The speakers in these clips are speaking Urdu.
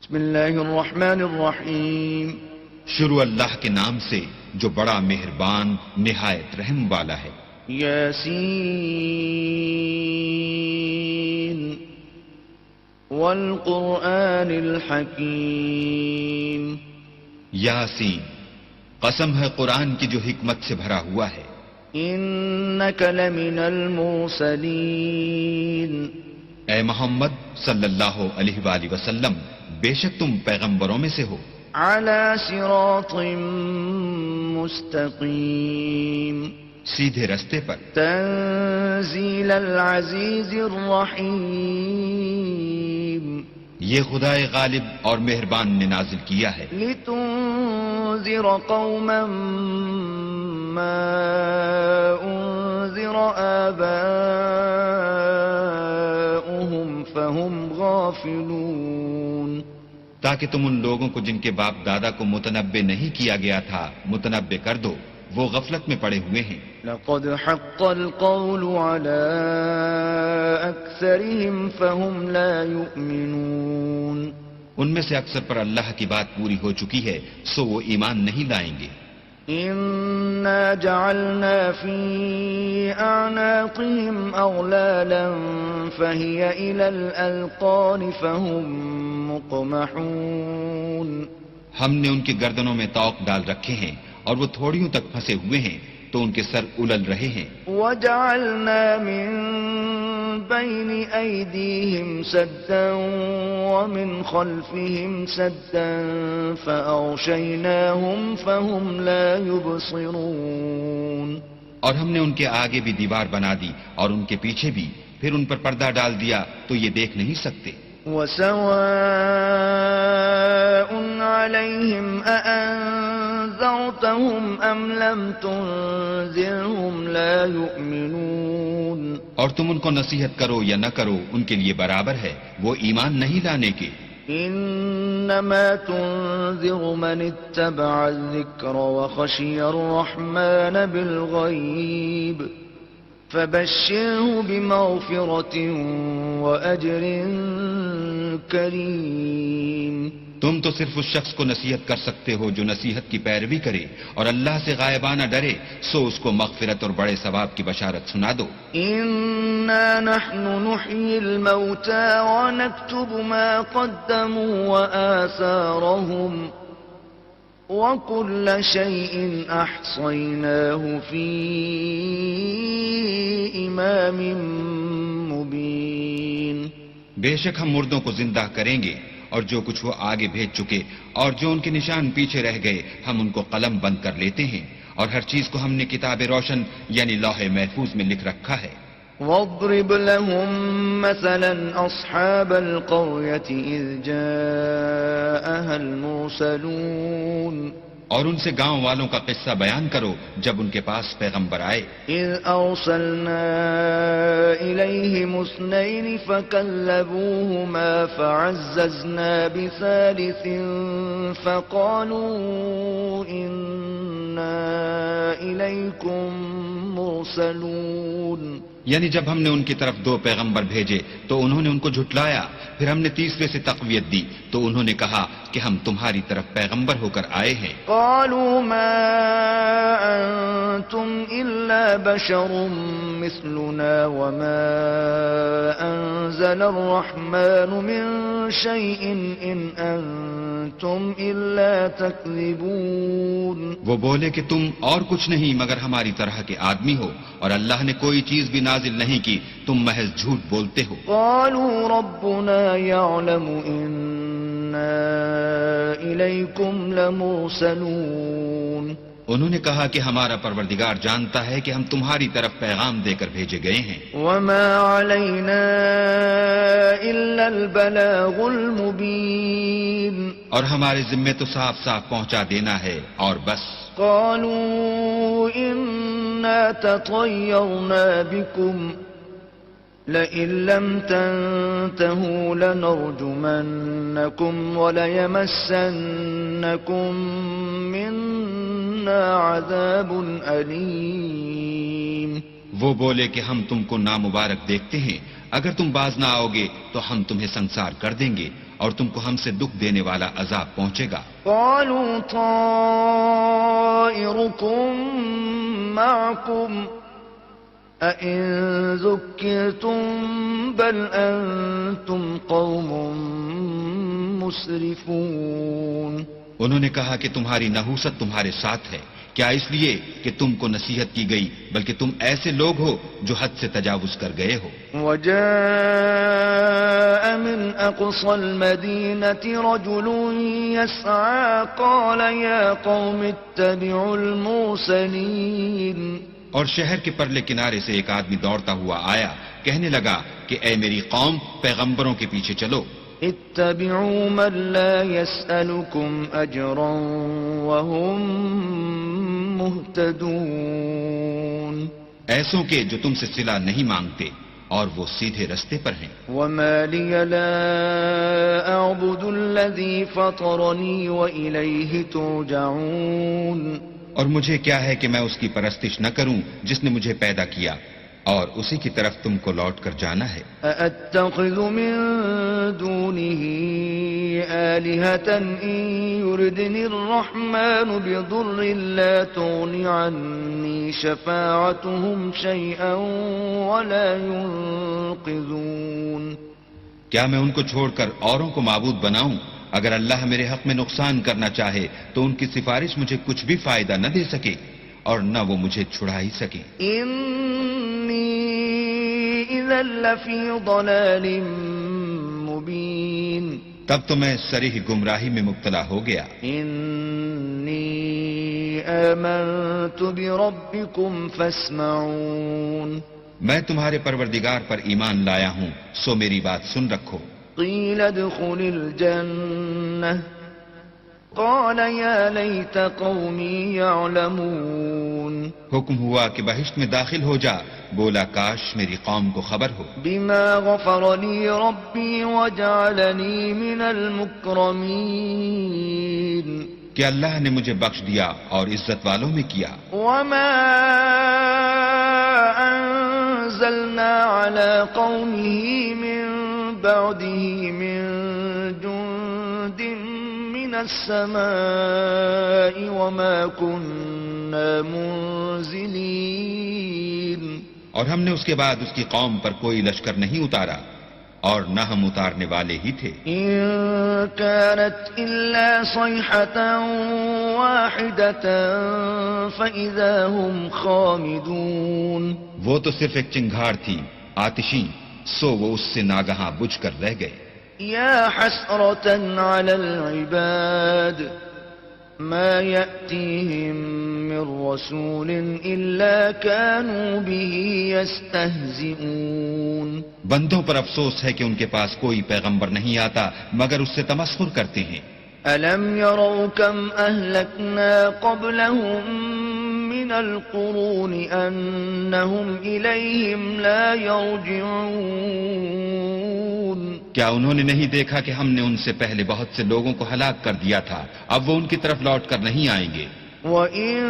بسم اللہ الرحمن الرحیم. شروع اللہ کے نام سے جو بڑا مہربان نہایت رحم والا ہے. یاسین والقرآن الحکیم. یاسین، قسم ہے قرآن کی جو حکمت سے بھرا ہوا ہے. انک لمن المرسلین. اے محمد صلی اللہ علیہ وآلہ وسلم، بے شک تم پیغمبروں میں سے ہو. علی صراط مستقیم. سیدھے رستے پر. تنزیل العزیز الرحیم. یہ خدائے غالب اور مہربان نے نازل کیا ہے. لتنذر قوما ما انذر آباؤهم فهم غافلون. تاکہ تم ان لوگوں کو جن کے باپ دادا کو متنبع نہیں کیا گیا تھا متنبع کر دو، وہ غفلت میں پڑے ہوئے ہیں. لقد حق القول على أكثرهم فهم لا يؤمنون. ان میں سے اکثر پر اللہ کی بات پوری ہو چکی ہے، سو وہ ایمان نہیں لائیں گے. إنا جعلنا في أعناقهم أغلالا فهي إلى الأذقان فهم مقمحون. ہم نے ان کی گردنوں میں طوق ڈال رکھے ہیں اور وہ تھوڑیوں تک پھنسے ہوئے ہیں تو ان کے سر الل رہے ہیں. وجعلنا من بين أيديهم سدا ومن خلفهم سدا فأغشيناهم فهم لا يبصرون. اور ہم نے ان کے آگے بھی دیوار بنا دی اور ان کے پیچھے بھی، پھر ان پر پردہ ڈال دیا تو یہ دیکھ نہیں سکتے. وسواء عليهم أأنذرتهم أم لم تنذرهم لا يؤمنون. اور تم ان کو نصیحت کرو یا نہ کرو ان کے لیے برابر ہے، وہ ایمان نہیں لانے کے. انما تنذر من اتبع الذکر وخشی الرحمن بالغیب فبشره بمغفرة وأجر کریم. تم تو صرف اس شخص کو نصیحت کر سکتے ہو جو نصیحت کی پیروی کرے اور اللہ سے غائبانہ ڈرے، سو اس کو مغفرت اور بڑے ثواب کی بشارت سنا دو. انا نحن نحيي الموتى ونكتب ما قدموا وآثارهم وكل شيء احصيناه في امام مبين. بے شک ہم مردوں کو زندہ کریں گے اور جو کچھ وہ آگے بھیج چکے اور جو ان کے نشان پیچھے رہ گئے ہم ان کو قلم بند کر لیتے ہیں، اور ہر چیز کو ہم نے کتاب روشن یعنی لوح محفوظ میں لکھ رکھا ہے. واضرب لهم مثلا أصحاب القرية إذ جاءها المرسلون. اور ان سے گاؤں والوں کا قصہ بیان کرو جب ان کے پاس پیغمبر آئے. إذ أرسلنا إليهم اثنين فكذبوهما فعززنا بثالث فقالوا إنا إليكم مرسلون. یعنی جب ہم نے ان کی طرف دو پیغمبر بھیجے تو انہوں نے ان کو جھٹلایا، پھر ہم نے تیسرے سے تقویت دی تو انہوں نے کہا کہ ہم تمہاری طرف پیغمبر ہو کر آئے ہیں. قالوا ما أنتم إلا بشر مثلنا وما أنزل الرحمن من شيء إن أنتم إلا تكذبون. وہ بولے کہ تم اور کچھ نہیں مگر ہماری طرح کے آدمی ہو اور اللہ نے کوئی چیز بھی نازل نہیں کی، تم محض جھوٹ بولتے ہو. قالوا ربنا يعلم إنا إليكم لمرسلون. انہوں نے کہا کہ ہمارا پروردگار جانتا ہے کہ ہم تمہاری طرف پیغام دے کر بھیجے گئے ہیں. وما علينا إلا البلاغ المبين. اور ہمارے ذمے تو صاف صاف پہنچا دینا ہے اور بس. قالوا إنا تطيرنا بكم لئن لم تنتهوا لنرجمنكم وليمسنكم منا عذاب أليم. وہ بولے کہ ہم تم کو نامبارک دیکھتے ہیں، اگر تم باز نہ آؤ گے تو ہم تمہیں سنسار کر دیں گے اور تم کو ہم سے دکھ دینے والا عذاب پہنچے گا۔ قالوا طائركم معكم أئن ذكرتم بل أنتم قوم مسرفون۔ انہوں نے کہا کہ تمہاری نحوست تمہارے ساتھ ہے، کیا اس لیے کہ تم کو نصیحت کی گئی، بلکہ تم ایسے لوگ ہو جو حد سے تجاوز کر گئے ہو۔ وجاء من أقصى المدينة رجل يسعى قال يا قوم اتبعوا المرسلين۔ اور شہر کے پرلے کنارے سے ایک آدمی دوڑتا ہوا آیا، کہنے لگا کہ اے میری قوم، پیغمبروں کے پیچھے چلو۔ اتبعوا من لا يسألكم أجرا وهم مهتدون۔ ایسوں کے جو تم سے صلہ نہیں مانگتے اور وہ سیدھے رستے پر ہیں۔ وما لي لا أعبد الذي فطرني وإليه ترجعون۔ اور مجھے کیا ہے کہ میں اس کی پرستش نہ کروں جس نے مجھے پیدا کیا، اور اسی کی طرف تم کو لوٹ کر جانا ہے۔ أأتخذ من دونه آلهة إن يردني الرحمن بضر لا تغن عني شفاعتهم شيئا ولا ينقذون۔ کیا میں ان کو چھوڑ کر اوروں کو معبود بناؤں؟ اگر اللہ میرے حق میں نقصان کرنا چاہے تو ان کی سفارش مجھے کچھ بھی فائدہ نہ دے سکے اور نہ وہ مجھے چھڑا ہی سکے۔ إذا لفي ضلال مبين۔ تب تو میں صریح گمراہی میں مبتلا ہو گیا۔ إني آمنت بربكم فاسمعون۔ میں تمہارے پروردگار پر ایمان لایا ہوں، سو میری بات سن رکھو۔ قيل ادخل الجنة قال يا ليت قومي يعلمون۔ حکم ہوا کہ بہشت میں داخل ہو جا، بولا کاش میری قوم کو خبر ہو۔ بما غفر لي ربي وجعلني من المكرمين۔ کہ اللہ نے مجھے بخش دیا اور عزت والوں میں کیا۔ وما أنزلنا على قومه من بعده من جند من السماء وما كنا منزلين۔ اور ہم نے اس کے بعد اس کی قوم پر کوئی لشکر نہیں اتارا اور نہ ہم اتارنے والے ہی تھے۔ إن كانت إلا صيحة واحدة فإذا هم خامدون۔ وہ تو صرف ایک چنگھاڑ تھی آتشی، سو وہ اس سے ناگہاں بجھ کر رہ گئے۔ يا حسرة على العباد ما يأتيهم من رسول إلا كانوا به يستهزئون۔ بندوں پر افسوس ہے کہ ان کے پاس کوئی پیغمبر نہیں آتا مگر اس سے تمسخر کرتے ہیں۔ ألم يروا كم أهلكنا قبلهم من القرون أنهم إليهم لا يرجعون۔ کیا انہوں نے نہیں دیکھا کہ ہم نے ان سے پہلے بہت سے لوگوں کو ہلاک کر دیا تھا، اب وہ ان کی طرف لوٹ کر نہیں آئیں گے۔ وَإِن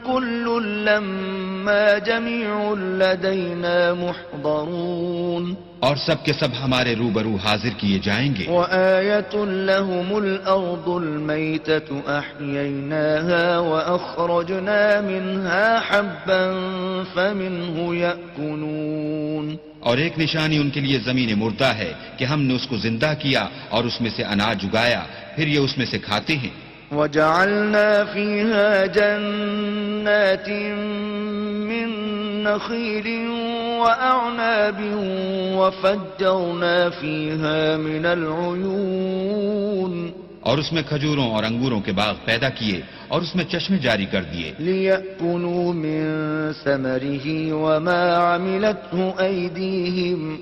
كُلٌّ لَّمَّا جَمِيعٌ لَّدَيْنَا مُحْضَرُونَ۔ اور سب کے سب ہمارے روبرو حاضر کیے جائیں گے۔ وَآيَةٌ لَّهُمُ الْأَرْضُ الْمَيْتَةُ أَحْيَيْنَاهَا وَأَخْرَجْنَا مِنْهَا حَبًّا فَمِنْهُ يَأْكُلُونَ۔ اور ایک نشانی ان کے لیے زمین مردہ ہے کہ ہم نے اس کو زندہ کیا اور اس میں سے اناج اگایا، پھر یہ اس میں سے کھاتے ہیں۔ وَجَعَلْنَا فِيهَا جَنَّاتٍ مِّن نَّخِيلٍ وَأَعْنَابٍ وَفَجَّرْنَا فِيهَا مِنَ الْعُيُونِ۔ اور اس میں کھجوروں اور انگوروں کے باغ پیدا کیے اور اس میں چشمے جاری کر دیے۔ لِيَأْكُلُوا مِن ثَمَرِهِ وَمَا عَمِلَتْهُ أَيْدِيهِمْ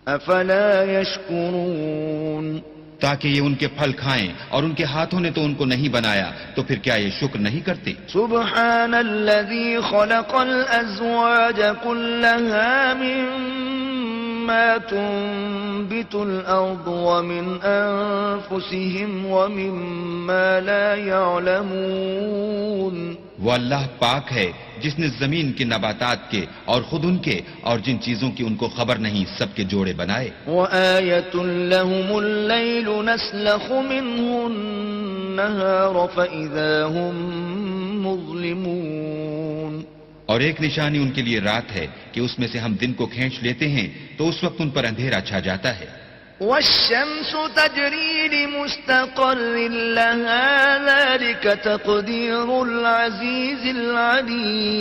أَفَلَا يَشْكُرُونَ۔ تاکہ یہ ان کے پھل کھائیں اور ان کے ہاتھوں نے تو ان کو نہیں بنایا، تو پھر کیا یہ شکر نہیں کرتے؟ سبحان الذي خلق الأزواج كلها مما تنبت الأرض ومن أنفسهم ومما لا يعلمون۔ وہ اللہ پاک ہے جس نے زمین کے نباتات کے اور خود ان کے اور جن چیزوں کی ان کو خبر نہیں سب کے جوڑے بنائے. وَآيَةٌ لَهُمُ اللَّيْلُ نَسْلَخُ مِنْهُ النَّهَارَ فَإِذَا هُمْ مُظْلِمُونَ. اور ایک نشانی ان کے لیے رات ہے کہ اس میں سے ہم دن کو کھینچ لیتے ہیں تو اس وقت ان پر اندھیرا چھا جاتا ہے. والشمس تجري لمستقر لها ذلك تقدير العزيز العليم.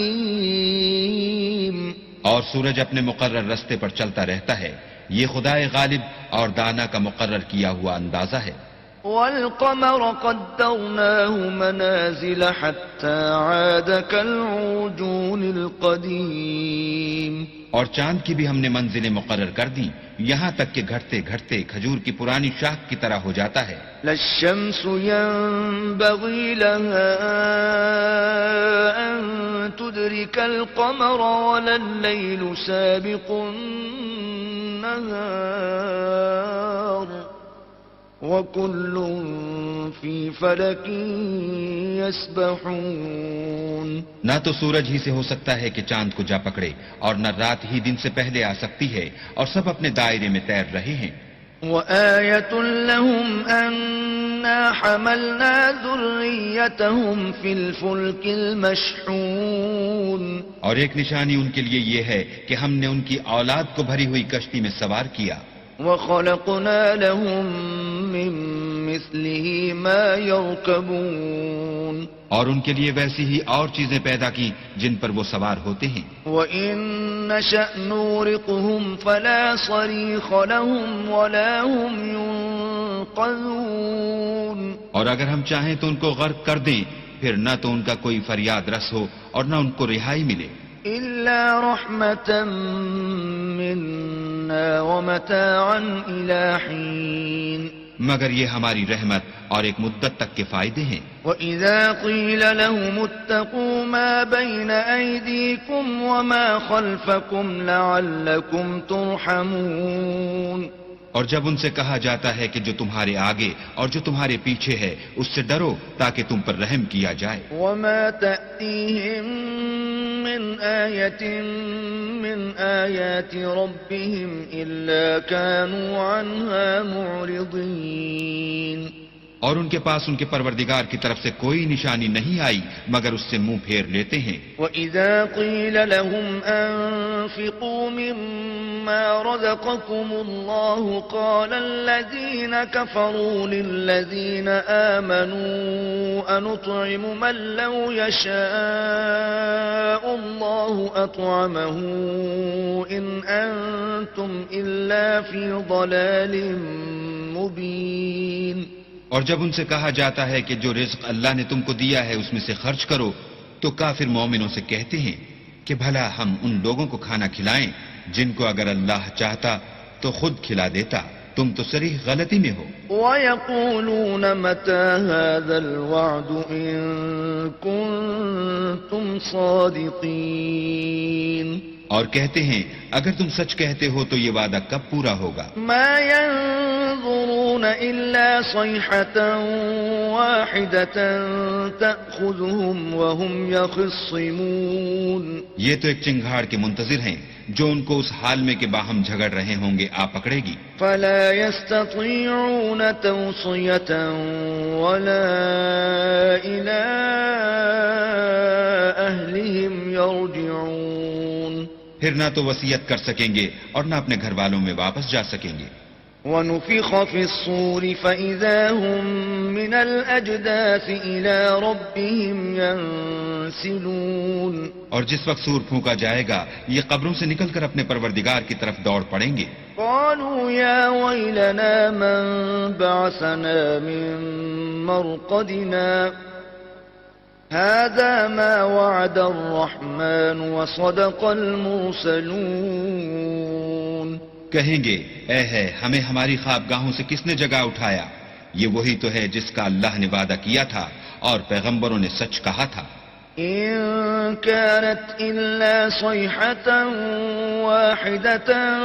اور سورج اپنے مقرر رستے پر چلتا رہتا ہے، یہ خدائے غالب اور دانا کا مقرر کیا ہوا اندازہ ہے. والقمر قدرناه منازل حتى عاد كالعرجون القديم. اور چاند کی بھی ہم نے منزلیں مقرر کر دیں یہاں تک کہ گھٹتے گھٹتے کھجور کی پرانی شاخ کی طرح ہو جاتا ہے. لا الشمس ينبغي لها أن تدرك القمر ولا الليل سابق النهار وكل في فلك يسبحون. نہ تو سورج ہی سے ہو سکتا ہے کہ چاند کو جا پکڑے اور نہ رات ہی دن سے پہلے آ سکتی ہے اور سب اپنے دائرے میں تیر رہے ہیں. وآية لهم أنا حملنا ذريتهم في الفلك المشحون. اور ایک نشانی ان کے لیے یہ ہے کہ ہم نے ان کی اولاد کو بھری ہوئی کشتی میں سوار کیا. وخلقنا لهم من مثله ما يركبون. اور ان کے لیے ویسی ہی اور چیزیں پیدا کی جن پر وہ سوار ہوتے ہیں. وَإِن نَّشَأْ نُغْرِقْهُمْ فَلَا صَرِيخَ لَهُمْ وَلَا هُمْ يُنقَذُونَ. اور اگر ہم چاہیں تو ان کو غرق کر دیں پھر نہ تو ان کا کوئی فریاد رس ہو اور نہ ان کو رہائی ملے. إِلَّا رَحْمَةً مِّنَّا وَمَتَاعًا إِلَىٰ حِينٍ. مگر یہ ہماری رحمت اور ایک مدت تک کے فائدے ہیں. وَإِذَا قِيلَ لَهُمُ اتَّقُوا مَا بَيْنَ أَيْدِيكُمْ وَمَا خَلْفَكُمْ لَعَلَّكُمْ تُرْحَمُونَ. اور جب ان سے کہا جاتا ہے کہ جو تمہارے آگے اور جو تمہارے پیچھے ہے اس سے ڈرو تاکہ تم پر رحم کیا جائے. وَمَا تَأْتِيهِم مِّنْ آيَةٍ مِّنْ آيَاتِ رَبِّهِمْ إِلَّا كَانُوا عَنْهَا مُعْرِضِينَ. اور ان کے پاس ان کے پروردگار کی طرف سے کوئی نشانی نہیں آئی مگر اس سے منہ پھیر لیتے ہیں. وَإِذَا قِيلَ لَهُمْ أَنفِقُوا مِمَّا رَزَقَكُمُ اللَّهُ قَالَ الَّذِينَ كَفَرُوا لِلَّذِينَ آمَنُوا أَنُطْعِمُ مَن لَّوْ يَشَاءُ اللَّهُ أَطْعَمَهُ إِنْ أَنتُمْ إِلَّا فِي ضَلَالٍ مُّبِينٍ. اور جب ان سے کہا جاتا ہے کہ جو رزق اللہ نے تم کو دیا ہے اس میں سے خرچ کرو تو کافر مومنوں سے کہتے ہیں کہ بھلا ہم ان لوگوں کو کھانا کھلائیں جن کو اگر اللہ چاہتا تو خود کھلا دیتا، تم تو صریح غلطی میں ہو. وَيَقُولُونَ مَتَىٰ هَٰذَا الْوَعْدُ إِن كُنتُمْ صَادِقِينَ. اور کہتے ہیں اگر تم سچ کہتے ہو تو یہ وعدہ کب پورا ہوگا. مَا يَنظُرُونَ إِلَّا صَيْحَةً وَاحِدَةً تَأْخُذُهُمْ وَهُمْ يَخِصِّمُونَ. یہ تو ایک چنگھاڑ کے منتظر ہیں جو ان کو اس حال میں کہ باہم جھگڑ رہے ہوں گے آ پکڑے گی. فَلَا يَسْتَطِيعُونَ تَوْصِيَةً وَلَا إِلَىٰ أَهْلِهِمْ يَرْجِعُونَ. پھر نہ تو وصیت کر سکیں گے اور نہ اپنے گھر والوں میں واپس جا سکیں گے. وَنُفِخَ فِي الصُّورِ فَإِذَا هُم مِّنَ الْأَجْدَاثِ إِلَىٰ رَبِّهِمْ يَنسِلُونَ. اور جس وقت سور پھونکا جائے گا یہ قبروں سے نکل کر اپنے پروردگار کی طرف دوڑ پڑیں گے. قَالُوا يَا وَيْلَنَا مَن بَعَثَنَا مِن مَّرْقَدِنَا هَٰذَا مَا وَعَدَ الرَّحْمَٰنُ وَصَدَقَ الْمُرْسَلُونَ. کہیں گے اے ہے ہمیں ہماری خوابگاہوں سے کس نے جگا اٹھایا، یہ وہی تو ہے جس کا اللہ نے وعدہ کیا تھا اور پیغمبروں نے سچ کہا تھا. إن كانت إلا صيحة واحدة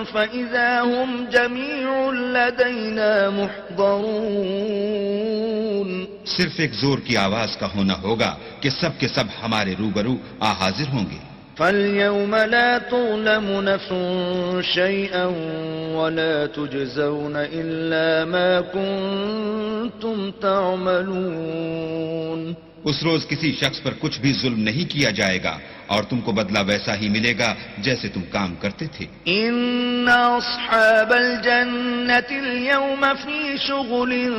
فإذا هم جميع لدينا محضرون. صرف ایک زور کی آواز کا ہونا ہوگا کہ سب کے سب ہمارے روبرو حاضر ہوں گے. فاليوم لا تظلم نفس شيئا ولا تجزون إلا ما كنتم تعملون. اس روز کسی شخص پر کچھ بھی ظلم نہیں کیا جائے گا اور تم کو بدلہ ویسا ہی ملے گا جیسے تم کام کرتے تھے. إن أصحاب الجنة اليوم في شغل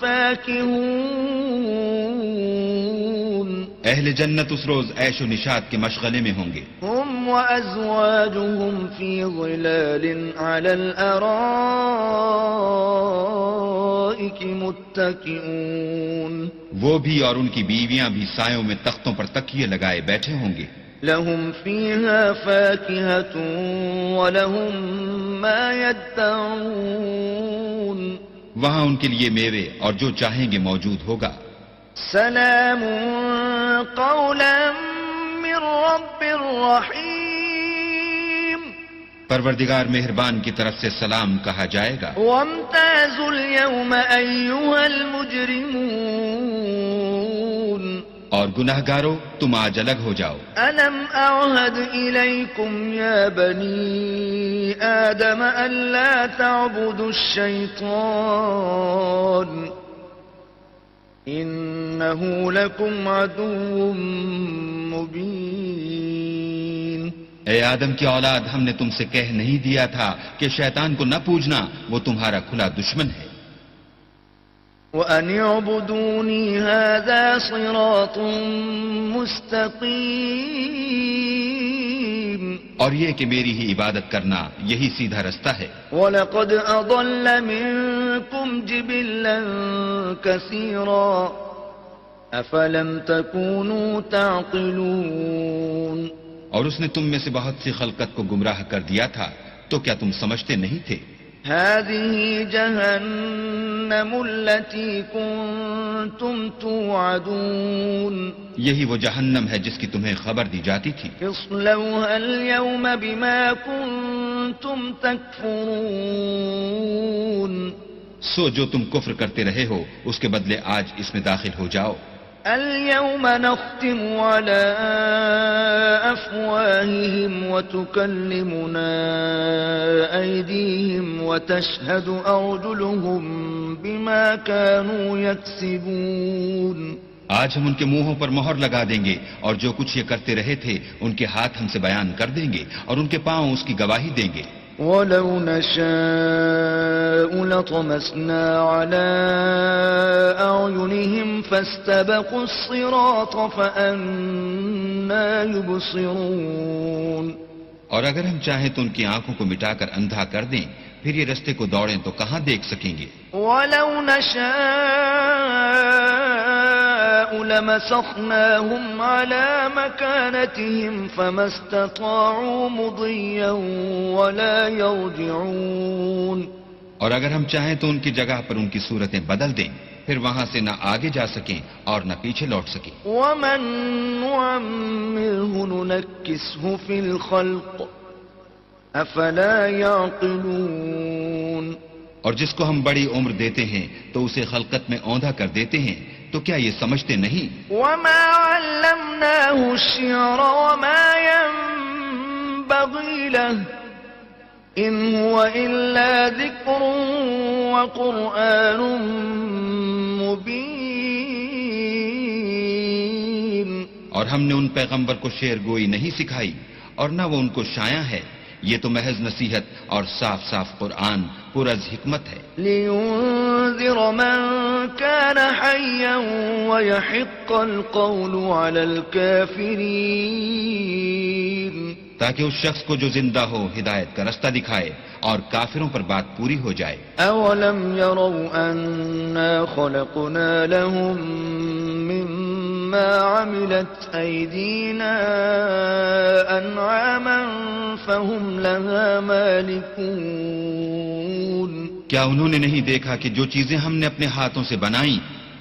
فاكهون. اہل جنت اس روز عیش و نشاط کے مشغلے میں ہوں گے. هم وأزواجهم في ظلال على الأرائك متكئون. وہ بھی اور ان کی بیویاں بھی سایوں میں تختوں پر تکیے لگائے بیٹھے ہوں گے. لهم فيها فاكهة ولهم ما يدعون. وہاں ان کے لیے میوے اور جو چاہیں گے موجود ہوگا. سلام قولا من رب رحیم. پروردگار مہربان کی طرف سے سلام کہا جائے گا. وامتازوا اليوم أيها المجرمون. اور گناہگارو تم آج الگ ہو جاؤ. ألم أعهد إليكم يا بني آدم ألا تعبدوا الشيطان إنه لكم عدو مبين. اے آدم کی اولاد، ہم نے تم سے کہہ نہیں دیا تھا کہ شیطان کو نہ پوجنا، وہ تمہارا کھلا دشمن ہے. وأن اعبدوني هذا صراط مستقيم. اور یہ کہ میری ہی عبادت کرنا یہی سیدھا رستہ ہے. وَلَقَدْ أَضَلَّ مِنكُمْ جِبِلًّا كَثِيرًا أَفَلَمْ تَكُونُوا تَعْقِلُونَ. اور اس نے تم میں سے بہت سی خلقت کو گمراہ کر دیا تھا، تو کیا تم سمجھتے نہیں تھے؟ هذه جهنم التي كنتم توعدون. یہی وہ جہنم ہے جس کی تمہیں خبر دی جاتی تھی. اصلوها اليوم بما كنتم تكفرون. سو جو تم کفر کرتے رہے ہو اس کے بدلے آج اس میں داخل ہو جاؤ. اليوم نختم على أفواههم وتكلمنا أيديهم وتشهد أرجلهم بما كانوا يكسبون. آج ہم ان کے منہوں پر مہر لگا دیں گے اور جو کچھ یہ کرتے رہے تھے ان کے ہاتھ ہم سے بیان کر دیں گے اور ان کے پاؤں اس کی گواہی دیں گے. وَلَوْ نَشَاءُ لَطَمَسْنَا عَلَىٰ أَعْيُنِهِمْ فَاسْتَبَقُوا الصِّرَاطَ فَأَنَّىٰ يُبْصِرُونَ. اور اگر ہم چاہیں تو ان کی آنکھوں کو مٹا کر اندھا کر دیں، پھر یہ رستے کو دوڑیں تو کہاں دیکھ سکیں گے. وَلَوْ نَشَاءُ لَمَسَخْنَاهُمْ عَلَىٰ مَكَانَتِهِمْ فَمَا اسْتَطَاعُوا مُضِيًّا وَلَا يَرْجِعُونَ. اور اگر ہم چاہیں تو ان کی جگہ پر ان کی صورتیں بدل دیں، پھر وہاں سے نہ آگے جا سکیں اور نہ پیچھے لوٹ سکیں. وَمَن نُّعَمِّرْهُ نُنَكِّسْهُ فِي الْخَلْقِ أَفَلَا يَعْقِلُونَ. اور جس کو ہم بڑی عمر دیتے ہیں تو اسے خلقت میں اوندھا کر دیتے ہیں، تو کیا یہ سمجھتے نہیں؟ وَمَا عَلَّمْنَاهُ الشِّعْرَ وَمَا يَنبَغِي لَهُ إِنْ هُوَ إِلَّا ذِكْرٌ وَقُرْآنٌ مُبِينٌ. اور ہم نے ان پیغمبر کو شعر گوئی نہیں سکھائی اور نہ وہ ان کو شایع ہے، یہ تو محض نصیحت اور صاف صاف قرآن پرز حکمت ہے. لِيُنذِرَ مَن كَانَ حَيًّا وَيَحِقَّ الْقَوْلُ عَلَى الْكَافِرِينَ. تاکہ اس شخص کو جو زندہ ہو ہدایت کا رستہ دکھائے اور کافروں پر بات پوری ہو جائے. أَوَلَمْ يَرَوْا أَنَّا خَلَقْنَا لَهُم مِّمَّا عَمِلَتْ أَيْدِينَا أَنْعَامًا فَهُمْ لَهَا مَالِكُونَ. کیا انہوں نے نہیں دیکھا کہ جو چیزیں ہم نے اپنے ہاتھوں سے بنائیں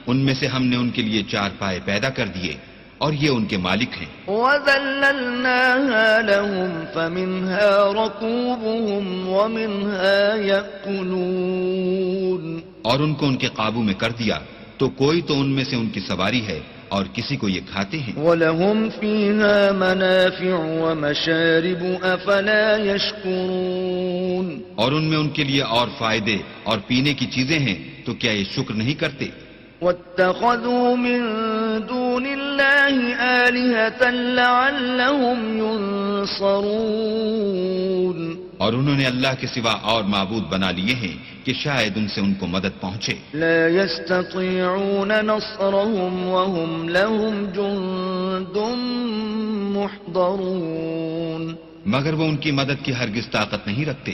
ان میں سے ہم نے ان کے لیے چار پائے پیدا کر دیے اور یہ ان کے مالک ہیں. وَذَلَّلْنَاهَا لَهُمْ فَمِنْهَا رَكُوبُهُمْ وَمِنْهَا يَأْكُلُونَ اور ان کو ان کے قابو میں کر دیا تو کوئی تو ان میں سے ان کی سواری ہے اور کسی کو یہ کھاتے ہیں. وَلَهُمْ فِيهَا مَنَافِعُ وَمَشَارِبُ أَفَلَا يَشْكُرُونَ اور ان میں ان کے لیے اور فائدے اور پینے کی چیزیں ہیں تو کیا یہ شکر نہیں کرتے؟ وَاتَّخَذُوا مِن دُونِ اللَّهِ آلِهَةً لَعَلَّهُمْ يُنصَرُونَ اور انہوں نے اللہ کے سوا اور معبود بنا لیے ہیں کہ شاید ان سے ان کو مدد پہنچے. لا يستطيعون نصرهم وهم لهم جند محضرون مگر وہ ان کی مدد کی ہرگز طاقت نہیں رکھتے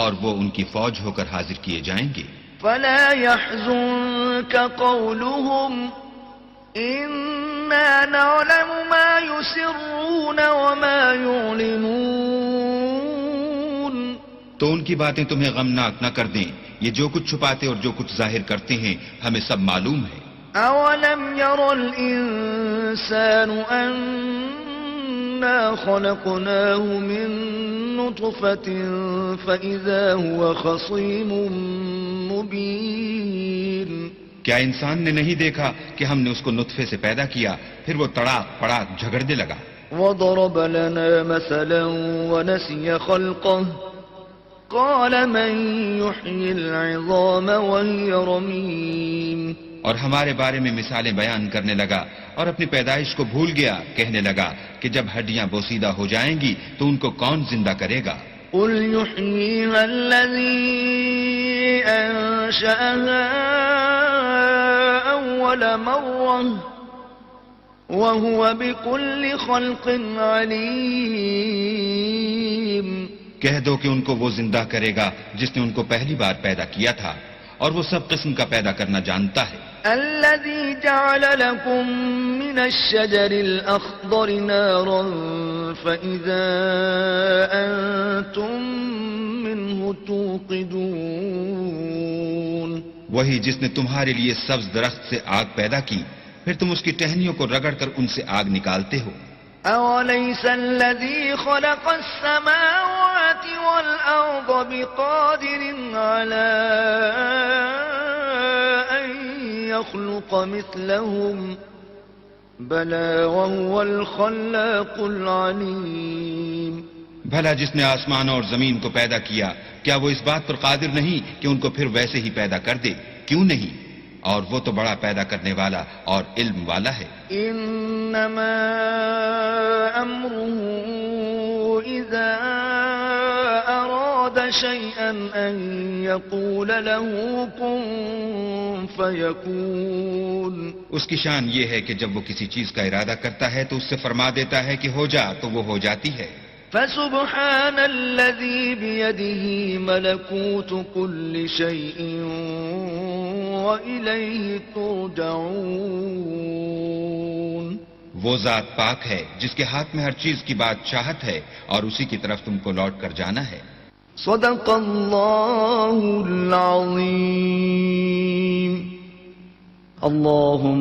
اور وہ ان کی فوج ہو کر حاضر کیے جائیں گے. فلا يحزنك قولهم إنا نعلم ما يسرون وما يعلنون تو ان کی باتیں تمہیں غمناک نہ کر دیں. یہ جو کچھ چھپاتے اور جو کچھ ظاہر کرتے ہیں ہمیں سب معلوم ہے. أولم ير الإنسان أنا خلقناه من نطفة فإذا هو خصيم مبين کیا انسان نے نہیں دیکھا کہ ہم نے اس کو نطفے سے پیدا کیا پھر وہ تڑاک پڑاک جھگڑنے لگا. وضرب لنا مثلا ونسي خلقه قال من يحيي العظام وهي رميم اور ہمارے بارے میں مثالیں بیان کرنے لگا اور اپنی پیدائش کو بھول گیا. کہنے لگا کہ جب ہڈیاں بوسیدہ ہو جائیں گی تو ان کو کون زندہ کرے گا؟ قل يحييها الذي أنشأها أول مرة وهو بكل خلق عليم کہہ دو کہ ان کو وہ زندہ کرے گا جس نے ان کو پہلی بار پیدا کیا تھا اور وہ سب قسم کا پیدا کرنا جانتا ہے. الذي جعل لكم من الشجر الأخضر نارا فإذا أنتم منه توقدون وہی جس نے تمہارے لیے سبز درخت سے آگ پیدا کی پھر تم اس کی ٹہنیوں کو رگڑ کر ان سے آگ نکالتے ہو. أوليس الذي خلق السماوات والأرض بقادر على أن يخلق مثلهم بلى وهو الخلاق العليم بھلا جس نے آسمان اور زمین کو پیدا کیا کیا وہ اس بات پر قادر نہیں کہ ان کو پھر ویسے ہی پیدا کر دے؟ کیوں نہیں؟ اور وہ تو بڑا پیدا کرنے والا اور علم والا ہے. انما امره اذا اراد شيئا ان يقول له كن فيكون اس کی شان یہ ہے کہ جب وہ کسی چیز کا ارادہ کرتا ہے تو اس سے فرما دیتا ہے کہ ہو جا تو وہ ہو جاتی ہے. فسبحان الذي بيده ملكوت كل شيء وإليه ترجعون وہ ذات پاک ہے جس کے ہاتھ میں ہر چیز کی بادشاہت ہے اور اسی کی طرف تم کو لوٹ کر جانا ہے. صدق اللہ العظیم. اللہم